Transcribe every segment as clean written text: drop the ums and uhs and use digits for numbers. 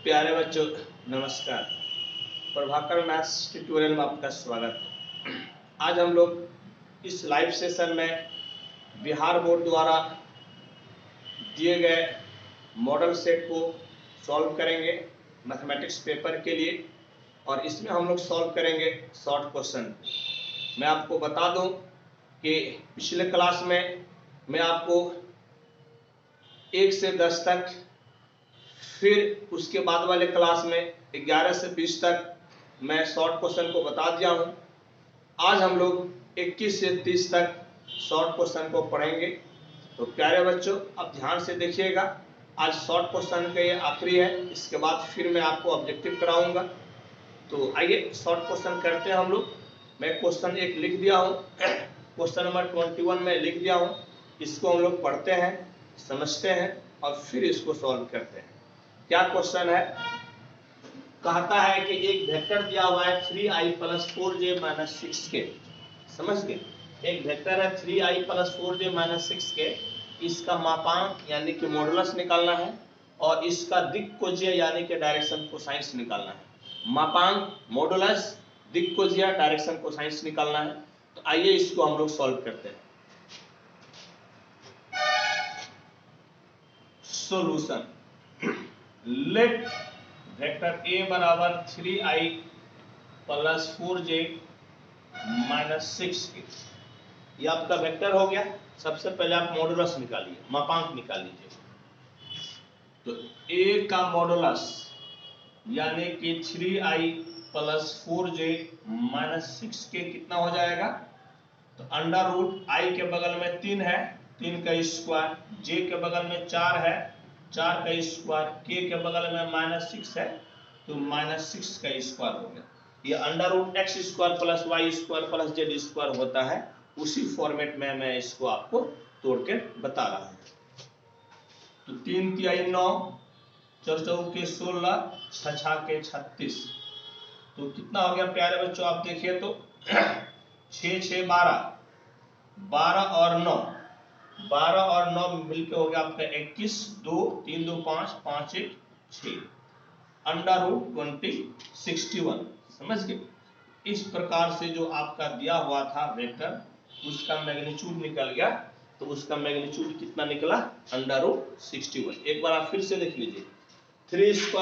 प्यारे बच्चों नमस्कार। प्रभाकर मैथ्स ट्यूटोरियल में आपका स्वागत है। आज हम लोग इस लाइव सेशन में बिहार बोर्ड द्वारा दिए गए मॉडल सेट को सॉल्व करेंगे मैथमेटिक्स पेपर के लिए, और इसमें हम लोग सॉल्व करेंगे शॉर्ट क्वेश्चन। मैं आपको बता दूं कि पिछले क्लास में मैं आपको 1 से 10 तक, फिर उसके बाद वाले क्लास में 11 से 20 तक मैं शॉर्ट क्वेश्चन को बता दिया हूं। आज हम लोग 21 से 30 तक शॉर्ट क्वेश्चन को पढ़ेंगे। तो प्यारे बच्चों आप ध्यान से देखिएगा, आज शॉर्ट क्वेश्चन का ये आखिरी है, इसके बाद फिर मैं आपको ऑब्जेक्टिव कराऊंगा। तो आइए शॉर्ट क्वेश्चन करते हैं हम लोग। मैं क्वेश्चन 1 लिख दिया हूँ, क्वेश्चन नंबर 21 में लिख दिया हूँ। इसको हम लोग पढ़ते हैं, समझते हैं और फिर इसको सॉल्व करते हैं। क्या क्वेश्चन है? कहता है कि एक वेक्टर दिया हुआ है 3i + 4j - 6k। समझ गए? एक वेक्टर है 3i + 4j - 6k। इसका मापांक यानी कि मॉडुलस निकालना है और इसका दिक्कोजीय यानी कि डायरेक्शन कोसाइंस निकालना है। मापांक, मॉडुलस, दिक्कोजीय, डायरेक्शन कोसाइंस निकालना है। तो आइए इसको हम लोग सॉल्व करते हैं। सॉल्यूशन, लेट वेक्टर a बराबर 3i + 4j - 6k। ये आपका वेक्टर हो गया। सबसे पहले आप मॉडुलस निकालिए, मापांक निकाल लीजिए। तो a का मॉडुलस यानी कि 3i + 4j - 6k कितना हो जाएगा? तो अंडर रूट i के बगल में 3 है, 3 का स्क्वायर, j के बगल में 4 है, 4 का स्क्वायर, k के बगल में -6 है, तो -6 का स्क्वायर हो गया। ये under root x² + y² + z² होता है। उसी फॉर्मेट में मैं इसको आपको तोड़ के बता रहा हूं। तो 3 तिहाई 9, 4 चौके 16, 6 छाके 36। तो कितना हो गया प्यारे बच्चों? आप देखिए तो 6 6 12, 12 और 9, 12 और 9 मिलकर हो गया आपका 21, 2 3 2 5, 5 1 6, अंडर रूट 20 61। समझ गए? इस प्रकार से जो आपका दिया हुआ था वेक्टर, उसका मैग्नीट्यूड निकल गया। तो उसका मैग्नीट्यूड कितना निकला? Under root 61। एक बार आप फिर से लिख लीजिए, 3² +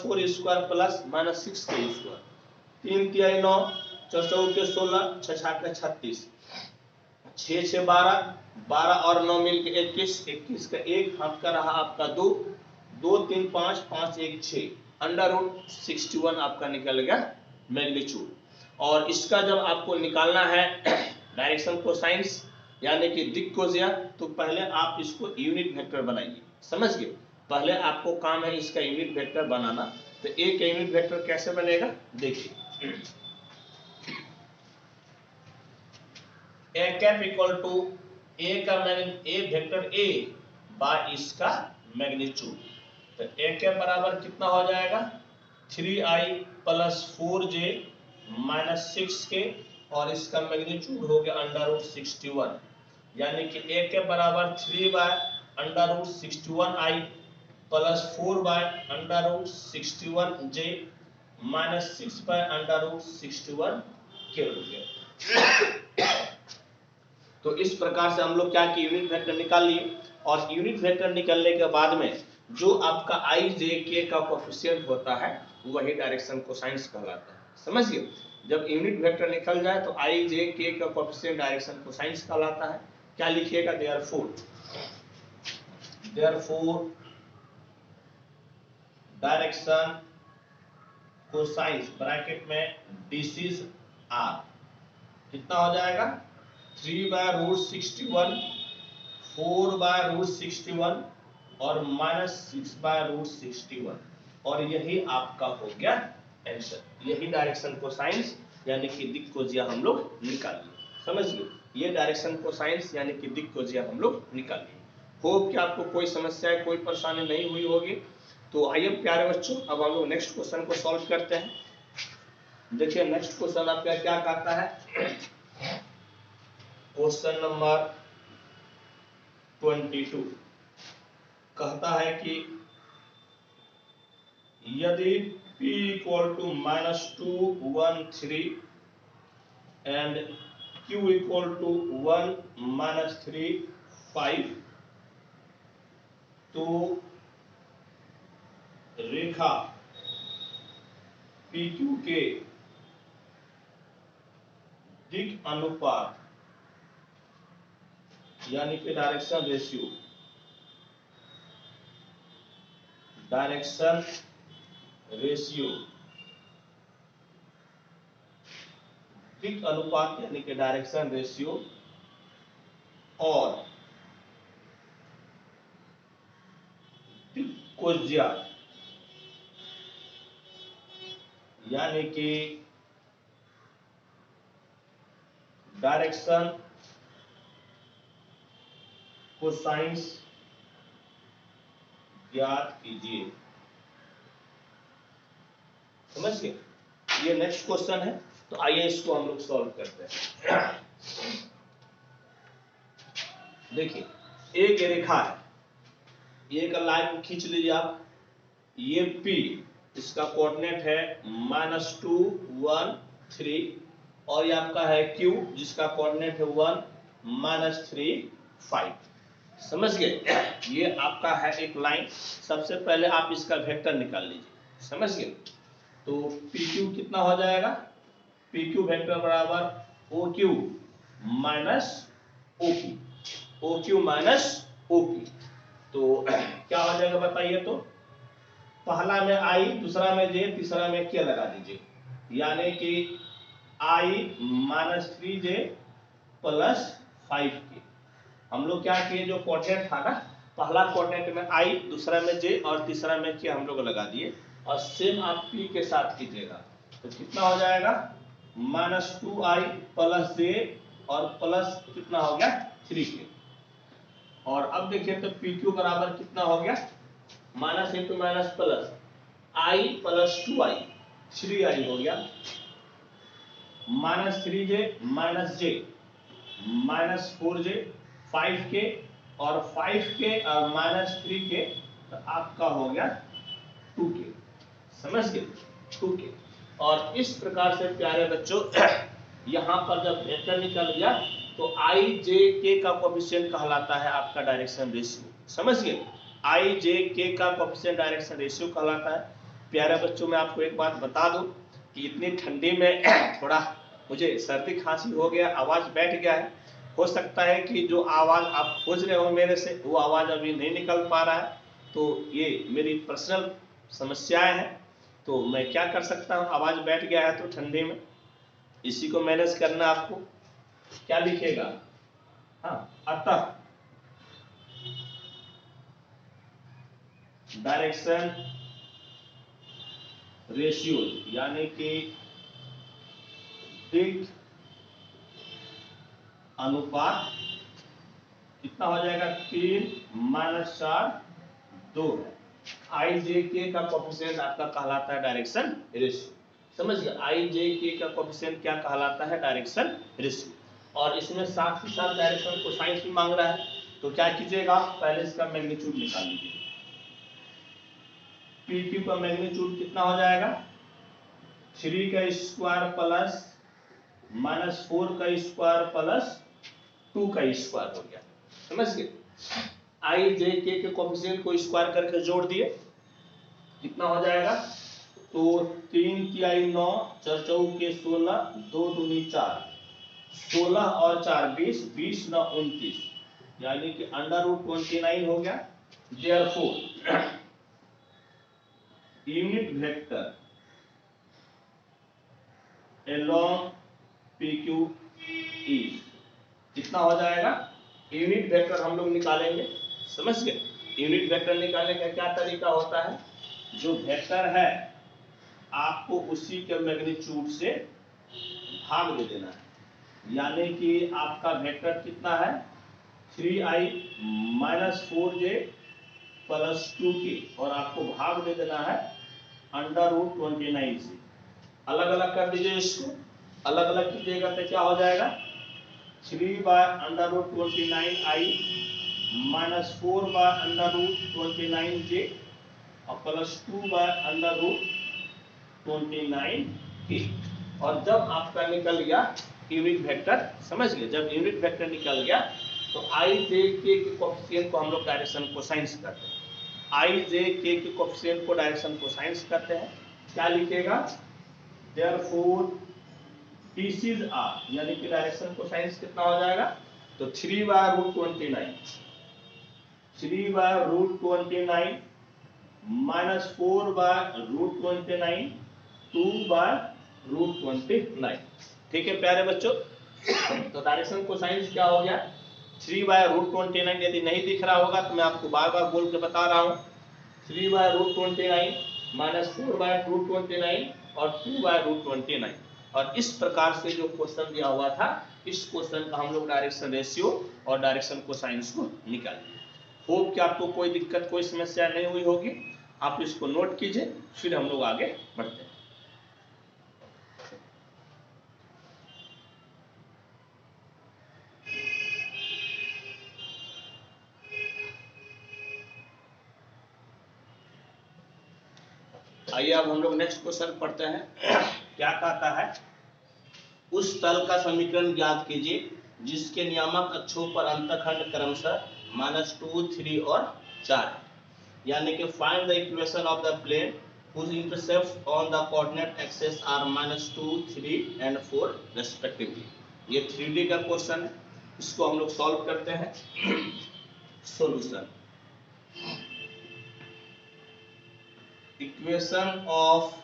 4² + -6k²। 3 तिहाई 9, 4 चौके 16, 6 छाके 36, 6 6 12, 12 और 9 मिलकर 21, 21 का 1 हाथ का रहा आपका 2, 2 3 5, 5 1 6, अंडर रूट 61 आपका निकल गया मैग्नीट्यूड। और इसका जब आपको निकालना है डायरेक्शन कोसाइंस यानी कि दिक्कोजीय, तो पहले आप इसको यूनिट वेक्टर बनाइए। समझ गए? पहले आपको काम है इसका यूनिट वेक्टर बनाना। तो a का यूनिट वेक्टर कैसे बनेगा देखिए। a cap equal to a का a वेक्टर a बाय इसका मैग्नीट्यूड। तो a कैप बराबर कितना हो जाएगा? 3i + 4j - 6k और इसका मैग्नीट्यूड हो गया अंडर रूट 61। यानी कि a के बराबर 3/√61i + 4/√61j - 6/√61k हो गया। तो इस प्रकार से हम लोग क्या कि यूनिट वेक्टर निकाल लिए। और यूनिट वेक्टर निकलने के बाद में जो आपका i j k का कोएफिशिएंट होता है वही डायरेक्शन कोसाइंस कहलाता है। समझिए? जब यूनिट वेक्टर निकल जाए तो i j k का कोएफिशिएंट डायरेक्शन कोसाइंस कहलाता है। क्या लिखिएगा? therefore डायरेक्शन कोसाइंस ब्रैकेट में दिस इज r कितना हो जाएगा? 3/√61, 4/√61 और -6/√61। और यही आपका हो गया आंसर। यही डायरेक्शन कोसाइंस यानी कि दिक्कोजीय हम लोग निकाल लिए। समझिए? ये डायरेक्शन कोसाइंस यानी कि दिक्कोजीय हम लोग निकाल लिए। होप कि आपको कोई समस्या कोई परेशानी नहीं हुई होगी। तो आइए प्यारे बच्चों, अब हम लोग नेक्स्ट क्वेश्चन को सॉल्व करते हैं। देखिए नेक्स्ट क्वेश्चन आपका क्या कहता है। क्वेश्चन नंबर 22 कहता है कि यदि p equal to -2 1 3 and q equal to 1 -3 5, तो रेखा PQ के दिक् अनुपात यानी कि डायरेक्शन रेशियो दिक् अनुपात यानी कि डायरेक्शन रेशियो और दिक्कोज्या यानी कि डायरेक्शन कोसाइंस ज्ञात कीजिए। समझ गए? ये नेक्स्ट क्वेश्चन है, तो आइए इसको हम लोग सॉल्व करते हैं। देखिए, एक रेखा है, ये का लाइन खींच लीजिए आप। ये P, इसका कोऑर्डिनेट है -2 1 3, और ये आपका है Q, जिसका कोऑर्डिनेट है 1 -3 5। समझ गए? ये आपका है एक लाइन। सबसे पहले आप इसका वेक्टर निकाल लीजिए। समझ गए? तो PQ कितना हो जाएगा? PQ वेक्टर बराबर OQ minus OP, OQ minus OP। तो क्या हो जाएगा बताइए? तो पहला में I, दूसरा में J, तीसरा में K लगा दीजिए, यानी कि I -3J प्लस 5K। हम लोग क्या किए, जो कोऑर्डिनेट था ना, पहला कोऑर्डिनेट में I, दूसरा में J और तीसरा में K हम लोग लगा दिए, और सेम आप P के साथ कीजिएगा। तो कितना हो जाएगा? -2I प्लस J और प्लस कितना हो गया? 3K। और अब देखिए तो PQ बराबर कितना हो गया? Minus into minus plus, I plus 2I 3I हो गया, -3J minus J -4J 5K और 5K और -3K, तो आपका हो गया 2K। समझ गए? 2K। और इस प्रकार से प्यारे बच्चों, यहाँ पर जब वेक्टर निकल गया तो I J K का कोएफिशिएंट कहलाता है आपका डायरेक्शन रेशियो। समझ गए? I J K का कोएफिशिएंट डायरेक्शन रेशियो कहलाता है। प्यारे बच्चों, मैं आपको एक बात बता दूं कि इतनी ठंडी में थोड़ा मुझे सर्दी खांसी हो गया, आवाज बैठ गया है। हो सकता है कि जो आवाज आप खोज रहे हो मेरे से, वो आवाज अभी नहीं निकल पा रहा है, तो ये मेरी पर्सनल समस्याएं हैं। तो मैं क्या कर सकता हूँ, आवाज बैठ गया है तो ठंडी में इसी को मैनेज करना। आपको क्या लिखेगा? हाँ, अतः डायरेक्शन रेशियो यानी कि दिक् अनुपात कितना हो जाएगा? 3 - 4 2 है। I J K का कोएफिशिएंट आपका कहलाता है डायरेक्शन रेशियो। समझ गए? I J K का कोएफिशिएंट क्या कहलाता है? Direction ratio. और इसमें साथ ही साथ डायरेक्शन कोसाइन भी मांग रहा है, तो क्या कीजिएगा? पहले इसका मैग्नीट्यूड निकाल लीजिए। PQ का मैग्नीट्यूड कितना हो जाएगा? 3 का स्क्वायर प्लस -4 का स्क्वायर प्लस 2 का स्क्वायर हो गया। समझ गए? I J K के कोएफिशिएंट को स्क्वायर करके जोड़ दिए, कितना हो जाएगा? तो 3 तिहाई 9, 4 चौके 16, 2 दूनी 4, 16 और 4 20, 20 9 29, यानी कि √29 हो गया। Therefore unit vector along PQ is कितना हो जाएगा? यूनिट वेक्टर हम लोग निकालेंगे। समझ गए? यूनिट वेक्टर निकालने का क्या तरीका होता है? जो वेक्टर है आपको उसी के मैग्नीट्यूड से भाग दे देना है, यानी कि आपका वेक्टर कितना है? 3I -4J प्लस 2K, और आपको भाग दे देना है √29 से। अलग अलग कर दीजिए इसको, अलग अलग कीजिएगा तो क्या हो जाएगा? 3/√29I -4/√29J और प्लस 2/√29 और जब आपका निकल गया यूनिट वेक्टर, समझ गए, जब यूनिट वेक्टर निकल गया तो आई जे के कोएफिशिएंट को हम लोग डायरेक्शन कोसाइंस करते हैं। आई जे के कोएफिशिएंट को डायरेक्शन कोसाइंस करते हैं। क्या लिखेगा, देयरफॉर पीसीज आर, यानी कि डायरेक्शन कोसाइंस कितना हो जाएगा, तो 3/√29 माइनस 4/√29 2/√29। ठीक है प्यारे बच्चों, तो डायरेक्शन कोसाइंस क्या हो गया, 3/√29। यदि नहीं दिख रहा होगा तो मैं आपको बार बार बोल के बता रहा हूँ, 3/√29 माइनस 4/√29 और 2/√29। और इस प्रकार से जो क्वेश्चन दिया हुआ था, इस क्वेश्चन का हम लोग डायरेक्शन रेशियो और डायरेक्शन कोसाइंस को निकालेंगे। होप कि आपको कोई दिक्कत, कोई समस्या नहीं हुई होगी। आप इसको नोट कीजिए, फिर हम लोग आगे बढ़ते हैं। आइए अब हम लोग नेक्स्ट क्वेश्चन पढ़ते हैं। क्या कहता है, उस तल का समीकरण ज्ञात कीजिए जिसके नियामक अक्षों पर अंतखंड क्रमशः -2, 3 और 4 है। यानी कि find the equation of the plane whose intercepts on the coordinate axis are -2, 3 and 4 respectively। ये 3D का क्वेश्चन है, इसको हम लोग सॉल्व करते हैं। Solution, equation of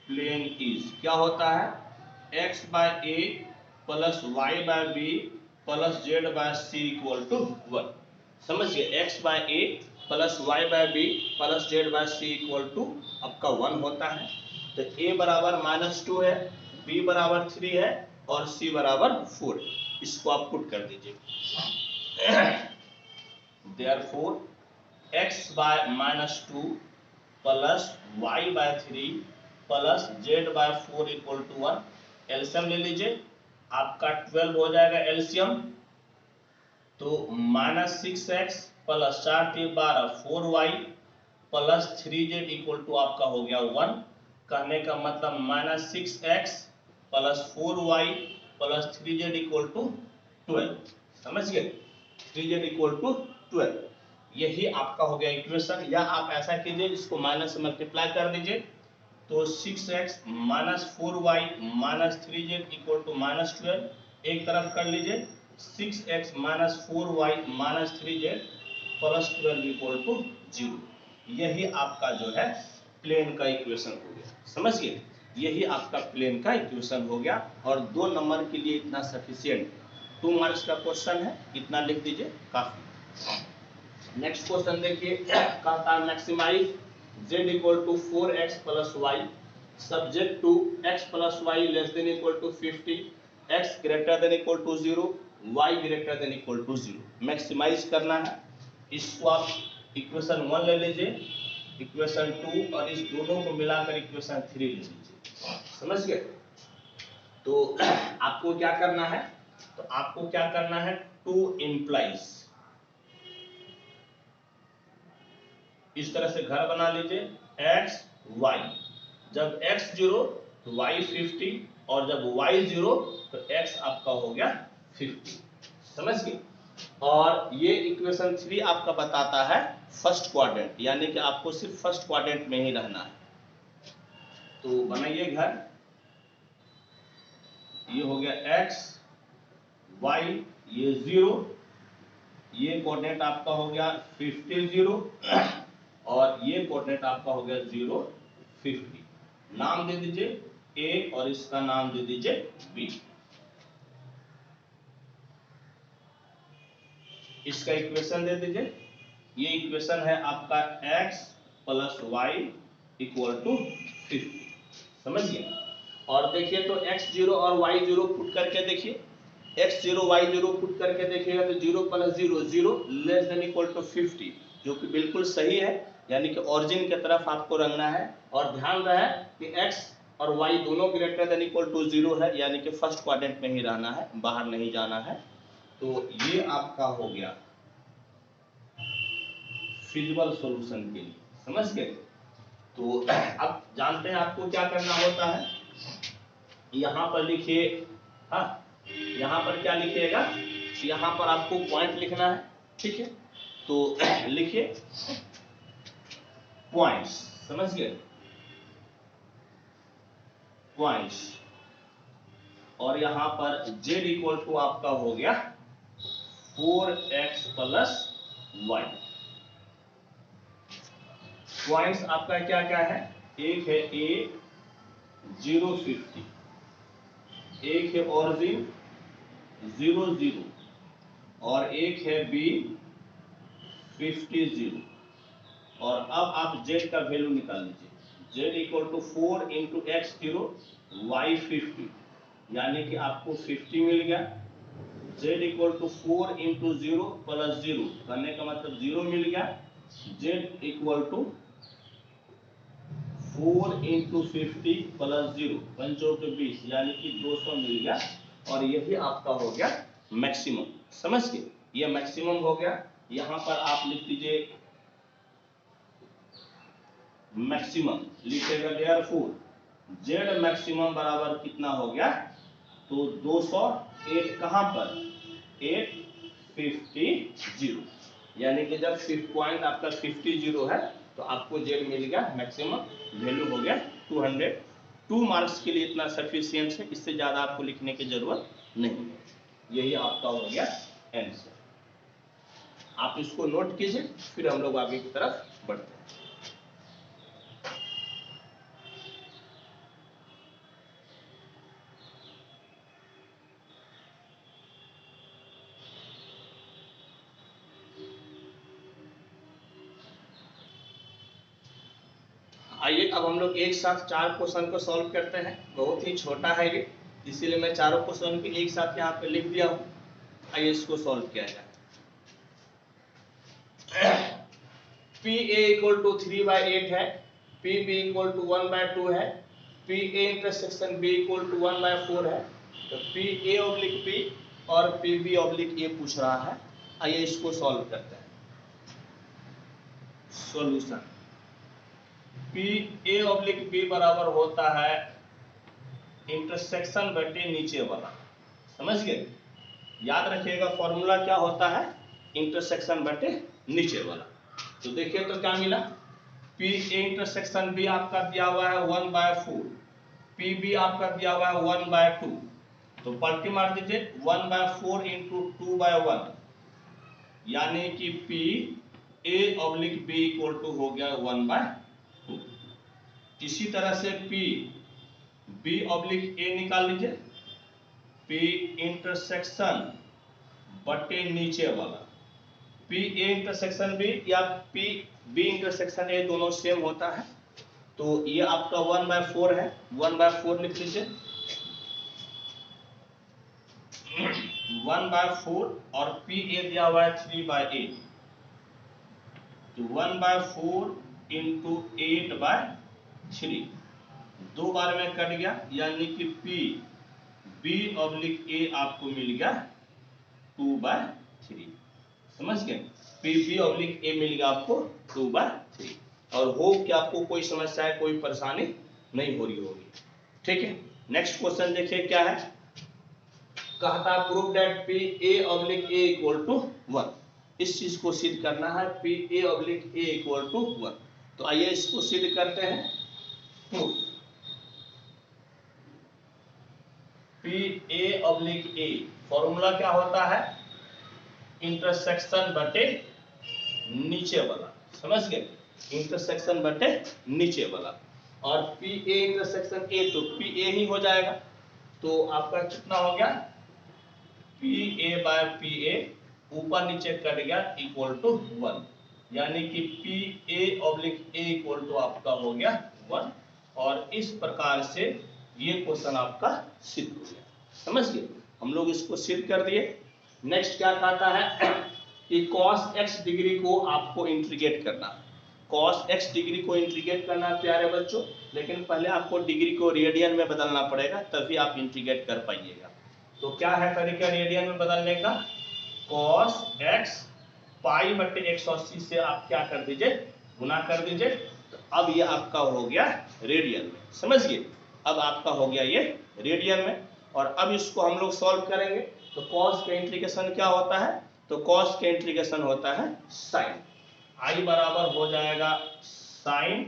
plane is, क्या होता है, x/a plus y/b plus z/c equal to 1। समझिए, x/a plus y/b plus z/c equal to आपका 1 होता है। तो a बराबर -2 है, b बराबर 3 है और c बराबर 4। इसको आप पुट कर दीजिए। Therefore x/-2 plus y/3 plus z/4 equal to 1। LCM ले लीजिए, आपका 12 हो जाएगा एलसीएम, तो -6x plus 4 × 12 4y plus 3z equal to आपका हो गया 1। कहने का मतलब -6x plus 4y plus 3z equal to 12। समझ गए, 3z इक्वल टू 12। यही आपका हो गया इक्वेशन। या आप ऐसा कीजिए, इसको माइनस से मल्टीप्लाई कर दीजिए, तो 6x minus 4y minus 3z equal to -12। एक तरफ कर लीजिए, 6x minus 4y minus 3z plus 12 equal to 0। यही आपका जो है प्लेन का इक्वेशन हो गया। समझिए, यही आपका प्लेन का इक्वेशन हो गया। और 2 नंबर के लिए इतना सफिशिएंट, 2 मार्क्स का क्वेश्चन है, इतना लिख दीजिए काफी। नेक्स्ट क्वेश्चन देखिए, कहता है maximise z equal to 4x plus y subject to x plus y less than equal to 50, x greater than equal to 0, y greater than equal to 0। Maximise करना है। इसको आप इक्वेशन 1 ले लीजिए, इक्वेशन 2 और इस दोनों को मिलाकर इक्वेशन 3 ले लीजिए। समझ गए, तो आपको क्या करना है, तो आपको क्या करना है, 2 इम्प्लाइज, इस तरह से घर बना लीजिए, x y, जब x 0 तो y 50 और जब y 0 तो x आपका हो गया 50। समझ गए। और ये इक्वेशन 3 आपका बताता है फर्स्ट क्वाड्रेंट, यानी कि आपको सिर्फ फर्स्ट क्वाड्रेंट में ही रहना है। तो बनाइए घर, ये हो गया x y, ये 0, ये कोऑर्डिनेट आपका हो गया 50 0 और ये कोऑर्डिनेट आपका हो गया 0 50। नाम दे दीजिए a और इसका नाम दे दीजिए b। इसका इक्वेशन दे दीजिए, ये इक्वेशन है आपका x plus y equal to 50। समझिए, और देखिए तो x0 और y0 पुट करके देखिए, x0 y0 पुट करके देखिएगा तो 0 plus 0 0 less than equal to 50, जो कि बिल्कुल सही है। यानी कि ओरिजिन की तरफ आपको रखना है। और ध्यान रहे कि x और y दोनों ग्रेटर देन इक्वल टू 0 है, यानी कि फर्स्ट क्वाड्रेंट में ही रहना है, बाहर नहीं जाना है। तो ये आपका हो गया फिजिबल सॉल्यूशन के लिए, समझ गए। तो अब जानते हैं आपको क्या करना होता है। यहाँ पर लिखिए, हाँ यहाँ पर क्या लिखिएगा, यहाँ पर आपको पॉइंट लिखना है, ठीक है। तो लिखिए पॉइंट्स, समझ गए, पॉइंट्स। और यहाँ पर z इक्वल टू आपका हो गया 4x प्लस y। पॉइंट्स आपका क्या क्या है, एक है a 050, एक है ऑरिजिन 00, और एक है b 50। और अब आप z का वैल्यू निकाल लीजिए, z equal to 4 into x 0 y 50, यानी कि आपको 50 मिल गया। z equal to 4 into 0 plus 0 करने का मतलब 0 मिल गया। z equal to 4 into 50 plus 0 पंचों के 20, यानी कि 200 मिल गया। और यही आपका हो गया मैक्सिमम, समझ के, ये मैक्सिमम हो गया। यहाँ पर आप लिख लीजिए मैक्सिमम, लिखेगा देयरफॉर z मैक्सिमम बराबर कितना हो गया, तो 208 कहां पर, 850, यानी कि जब पॉइंट आपका 50 है तो आपको z मिल गया मैक्सिमम वैल्यू हो गया 200। 2 मार्क्स के लिए इतना सफिशियंट है, इससे ज्यादा आपको लिखने की जरूरत नहीं है। यही आपका हो गया आंसर। आप इसको नोट कीजिए, फिर हम लोग आगे की तरफ बढ़ते हैं। आइए अब हम लोग एक साथ 4 क्वेश्चन को सॉल्व करते हैं। बहुत ही छोटा है ये, इसीलिए मैं चारों क्वेश्चन को एक साथ यहाँ पे लिख दिया हूँ। आइए इसको सॉल्व किया जाए। पी ए इक्वल टू 3/8 है, पी बी इक्वल टू 1/2 है, P A intersection B equal to 1/4 है। तो पी ए ऑब्लिक बी और पी बी ऑब्लिक ए पूछ रहा है। आइए इसको सॉल्व करते हैं। Solution P A oblique B बराबर होता है इंटरसेक्शन बटे नीचे वाला, समझ गए। याद रखिएगा फॉर्मूला क्या होता है, इंटरसेक्शन बटे नीचे वाला। तो देखिए तो क्या मिला, पी ए इंटरसेक्शन बी आपका दिया हुआ है 1/4, पी बी आपका दिया हुआ है 1/2। तो पलटी मार दीजिए 1/4 इंटू 2/1, यानी कि P A oblique B equal to हो गया 1/2। इसी तरह से पी बी ऑब्लिक ए निकाल लीजिए, पी इंटरसेक्शन बटे नीचे वाला, पी ए इंटरसेक्शन बी या पी बी इंटरसेक्शन ए दोनों सेम होता है। तो ये आपका 1/4 है, 1/4 लिख लीजिए 1/4, और पी ए दिया हुआ है 3/8, तो 1/4 इंटू 8/3, 2 बार में कट गया, यानी कि पी बी ऑब्लिक ए आपको मिल गया 2/3, समझ गए। पी बी ऑब्लिक ए मिल गया आपको 2/3। और होप कि आपको कोई समस्या है, कोई परेशानी नहीं हो रही होगी, ठीक है। नेक्स्ट क्वेश्चन देखिए क्या है, कहता prove that P A oblique A equal to 1। इस चीज को सिद्ध करना है, P A oblique A equal to 1। तो आइए इसको सिद्ध करते हैं। Proof P A oblique A, formula क्या होता है, इंटरसेक्शन बटे नीचे वाला, समझ गए, इंटरसेक्शन बटे नीचे वाला। और पी ए इंटरसेक्शन ए, तो पी ए ही हो जाएगा। तो आपका कितना हो गया, P A by P A, ऊपर नीचे कट गया, इक्वल टू 1, यानी कि P A oblique A equal to आपका हो गया 1। और इस प्रकार से ये क्वेश्चन आपका सिद्ध हो गया, समझ गए। हम लोग इसको सिद्ध कर दिए। नेक्स्ट क्या कहता है कि cos x डिग्री को आपको इंटीग्रेट करना। cos x डिग्री को इंटीग्रेट करना प्यारे बच्चों, लेकिन पहले आपको डिग्री को रेडियन में बदलना पड़ेगा, तभी आप इंटीग्रेट कर पाइएगा। तो क्या है तरीका रेडियन में बदलने का, cos x पाई बटे 180 से आप क्या कर दीजिए, गुना कर दीजिए। तो अब ये आपका हो गया रेडियन में, समझिए, अब आपका हो गया ये रेडियन में। और अब इसको हम लोग सॉल्व करेंगे। तो कॉस का इंटीग्रेशन क्या होता है, तो कॉस का इंटीग्रेशन होता है साइन। आई बराबर हो जाएगा sine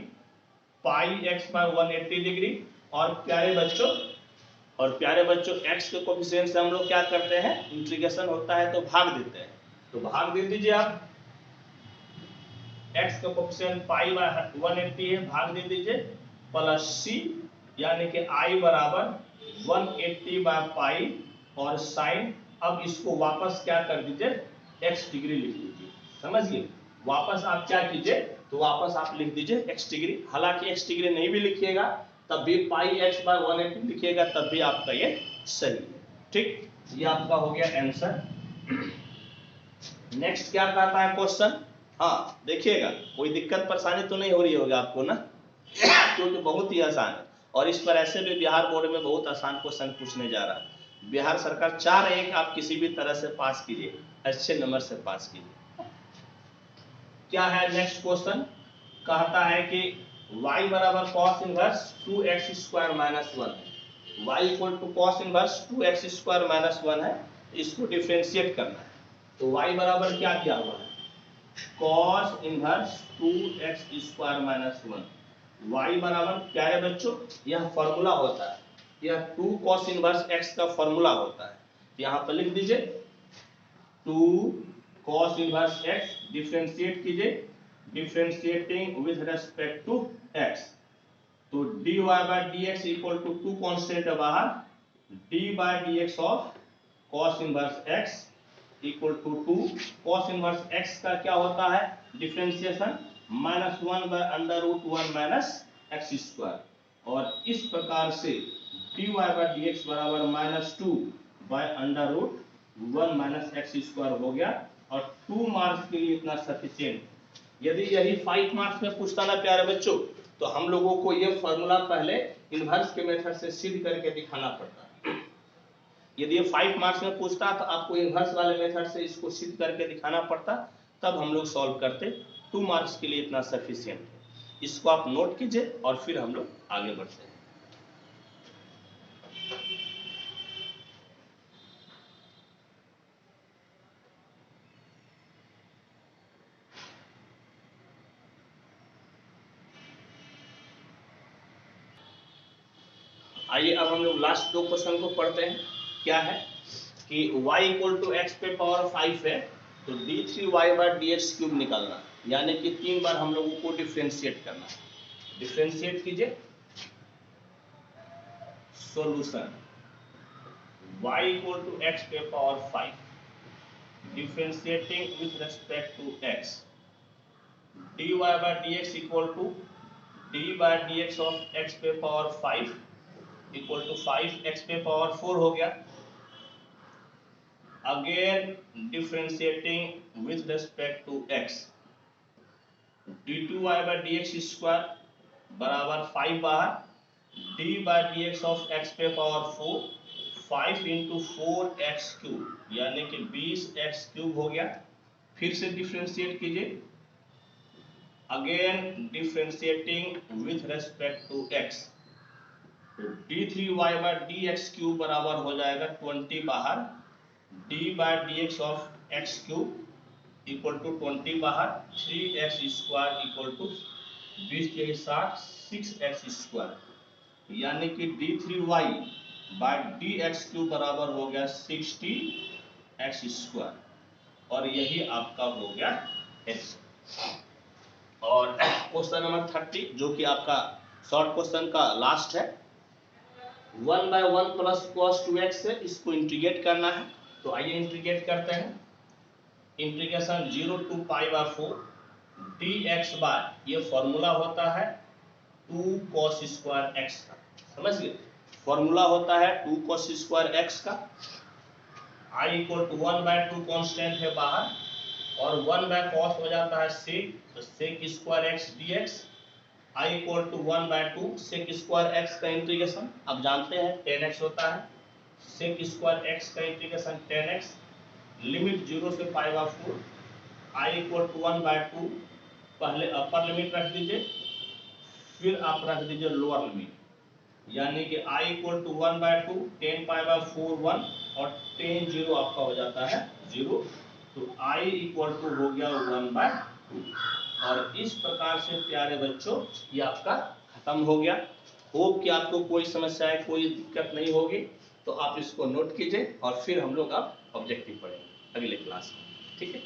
pi x by 180 degree. और प्यारे बच्चों x के कोफिशिएंट से हम लोग क्या करते हैं, इंटीग्रेशन होता है तो भाग देते हैं। तो भाग दे दीजिए आप, x का कोफिशिएंट पाई बाय 180 है, भाग दे दीजिए प्लस c, यानी कि i बराबर 180 बाय पाई और साइन। अब इसको वापस क्या कर दीजिए, x डिग्री लिख लीजिए, समझिए। वापस आप क्या कीजिए, तो वापस आप लिख दीजिए x डिग्री। हालांकि x डिग्री नहीं भी लिखिएगा तब भी पाई x बाय 180 लिखिएगा तब भी आपका ये सही है, ठीक। ये आपका हो गया आंसर। नेक्स्ट क्या कहता है क्वेश्चन, हाँ देखिएगा, कोई दिक्कत परेशानी तो नहीं हो रही होगी आपको ना, क्योंकि बहुत ही आसान है। और इस पर ऐसे भी बिहार बोर्ड में बहुत आसान क्वेश्चन पूछने जा रहा है। बिहार सरकार चाह रही है कि आप किसी भी तरह से पास कीजिए, अच्छे नंबर से पास कीजिए। क्या है नेक्स्ट क्वेश्चन, कहता है कि y बराबर cos inverse 2x square minus 1 है। y equal to cos inverse 2x square minus 1 है, इसको डिफरेंशिएट करना है। तो y बराबर क्या दिया हुआ है, cos inverse 2x square minus 1। y बराबर, प्यारे बच्चों यह फॉर्मूला होता है, यह 2 कॉस इनवर्स x का फॉर्मूला होता है। यहाँ पर लिख दीजिए 2 cos इनवर्स x, डिफरेंशिएट कीजिए, differentiating with respect to x। तो dy by dx equal to 2 constant है बाहर, d by dx of cos inverse x equal to 2 cos inverse x का क्या होता है differentiation, -1 by under root 1 minus x square. और इस प्रकार से dy बाय dx बराबर -2 by under root 1 minus x square हो गया। और 2 मार्क्स के लिए इतना सफिशिएंट। यदि यही 5 मार्क्स में पूछता ना प्यारे बच्चों, तो हम लोगों को ये फॉर्मूला पहले इनवर्स के मेथड से सिद्ध करके दिखाना पड़ता। यदि ये 5 मार्क्स में पूछता तो आपको इनवर्स वाले मेथड से इसको सिद्ध करके दिखाना पड़ता, तब हम लोग सॉल्व करते। 2 मार्क्स के लिए इतना सफिशिएंट है। इसको आप नोट कीजिए और फिर हम लोग आगे बढ़ते हैं। आइए अब हम लोग लास्ट 2 क्वेश्चन को पढ़ते हैं। क्या है कि y इक्वल टू एक्स पे पावर 5 है, तो d3y बाय dx क्यूब निकालना, यानी कि 3 बार हम लोगों को डिफरेंशिएट करना है। डिफरेंशिएट कीजिए, solution y equal to X पे power 5, differentiating with respect to x, dy by dx equal to d by dx of x पे पावर 5 इक्वल टू 5x पे पावर 4 हो गया। Again differentiating with respect to x, d2y by dx square बराबर 5 बाहर, d by dx of x पे power 4, 5 into 4x cube, यानी कि 20x cube हो गया। फिर से डिफरेंशिएट कीजिए, again differentiating with respect to x, d3y by dx cube बराबर हो जाएगा 20 बाहर, d by dx of x cube equal to 20 बाहर, 3x स्क्वायर इक्वल टू 20 के साथ 6x स्क्वायर, यानी कि d3y बाय dx क्यूब बराबर हो गया 60x स्क्वायर। और यही आपका हो गया x। और क्वेश्चन नंबर 30 जो कि आपका शॉर्ट क्वेश्चन का लास्ट है, 1 बाय 1 प्लस कॉस 2x है, इसको इंटीग्रेट करना है। तो आइए इंटीग्रेट करते हैं। Integration 0 to pi by 4 dx by, ये फॉर्मूला होता है 2 cos स्क्वायर x का, समझ गए। फॉर्मूला होता है 2 cos स्क्वायर x का। i equal to 1 by 2 constant है बाहर, और 1 बाय cos हो जाता है sec, तो sec square x dx। i equal to 1 by 2 sec square x का इंटीग्रेशन अब जानते हैं 10x होता है, sec स्क्वायर x का इंटीग्रेशन 10x, लिमिट 0 से pi by 4, i equal to 1/2 पहले अपर लिमिट रख दीजिए, फिर आप रख दीजिए लोअर लिमिट, यानी कि i इक्वल टू 1/2 10π/4 1 और 10 0 आपका हो जाता है 0, तो i इक्वल टू हो गया 1/2। और इस प्रकार से प्यारे बच्चों ये आपका खत्म हो गया। होप कि आपको कोई समस्या है, कोई दिक्कत नहीं होगी, तो आप इसको नोट कीजिए और फिर हम लोग अब ऑब्जेक्टिव पढ़ेंगे अगले क्लास में, ठीक है।